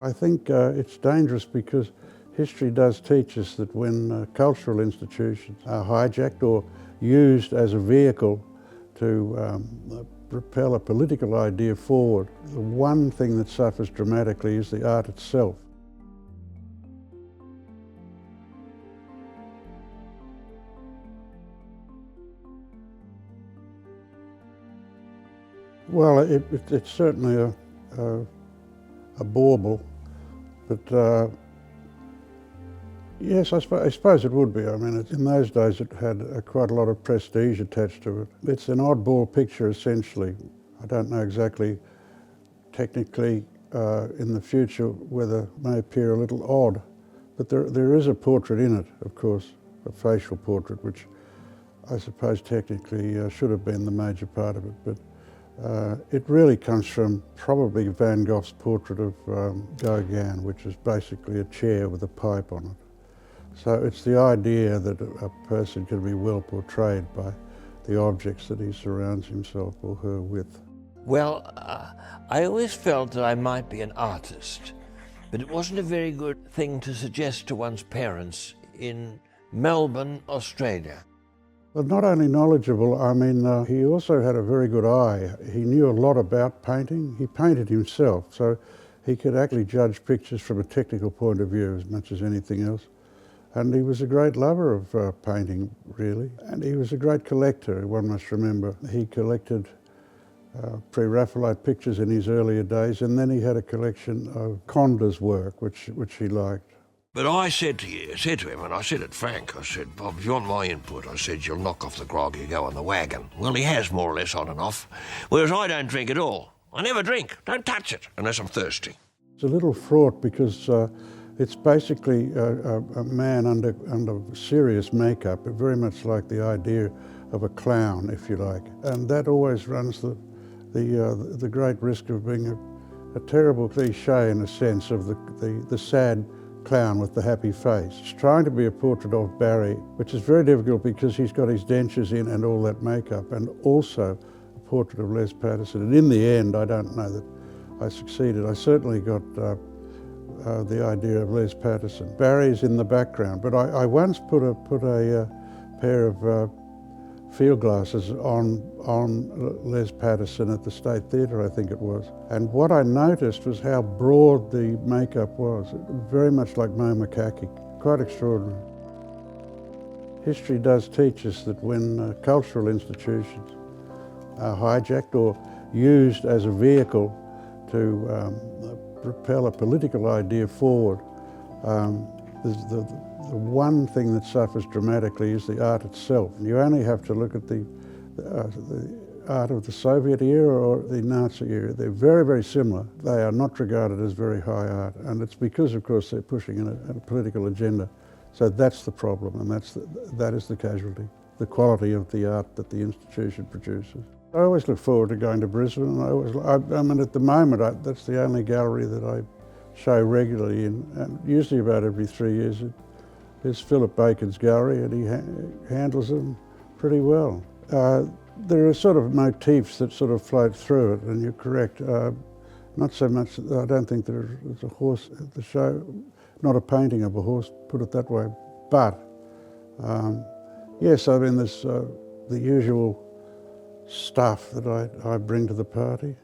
I think it's dangerous because history does teach us that when cultural institutions are hijacked or used as a vehicle to propel a political idea forward, the one thing that suffers dramatically is the art itself. Well, it's certainly a bauble, but yes, I suppose it would be. I mean, in those days it had quite a lot of prestige attached to it. It's an oddball picture, essentially. I don't know exactly technically in the future whether it may appear a little odd, but there is a portrait in it, of course, a facial portrait, which I suppose technically should have been the major part of it, but it really comes from probably Van Gogh's portrait of Gauguin, which is basically a chair with a pipe on it. So it's the idea that a person can be well portrayed by the objects that he surrounds himself or her with. Well, I always felt that I might be an artist, but it wasn't a very good thing to suggest to one's parents in Melbourne, Australia. Well, not only knowledgeable, I mean, he also had a very good eye. He knew a lot about painting. He painted himself, so he could actually judge pictures from a technical point of view as much as anything else. And he was a great lover of painting, really. And he was a great collector, one must remember. He collected pre-Raphaelite pictures in his earlier days, and then he had a collection of Conda's work, which he liked. But I said to him, and I said it frank, I said, Bob, if you want my input, I said, you'll knock off the grog, you go on the wagon. Well, he has more or less on and off, whereas I don't drink at all. I never drink, don't touch it, unless I'm thirsty. It's a little fraught because it's basically a man under serious makeup, very much like the idea of a clown, if you like. And that always runs the great risk of being a terrible cliche in a sense of the sad clown with the happy face. It's trying to be a portrait of Barry, which is very difficult because he's got his dentures in and all that makeup, and also a portrait of Les Patterson. And in the end, I don't know that I succeeded. I certainly got the idea of Les Patterson. Barry's in the background, but I once put a pair of field glasses on Les Patterson at the State Theatre, I think it was. And what I noticed was how broad the makeup was, very much like Mo Makaki, quite extraordinary. History does teach us that when cultural institutions are hijacked or used as a vehicle to propel a political idea forward, the one thing that suffers dramatically is the art itself. You only have to look at the art of the Soviet era or the Nazi era. They're very, very similar. They are not regarded as very high art, and it's because, of course, they're pushing a political agenda. So that's the problem, and that is the casualty, the quality of the art that the institution produces. I always look forward to going to Brisbane. I mean, at the moment, that's the only gallery that I show regularly, and usually about every 3 years. It's Philip Bacon's gallery, and he handles them pretty well. There are sort of motifs that sort of float through it, and you're correct. Not so much, I don't think there's a horse at the show, not a painting of a horse, put it that way. But, yes, I mean, there's the usual stuff that I bring to the party.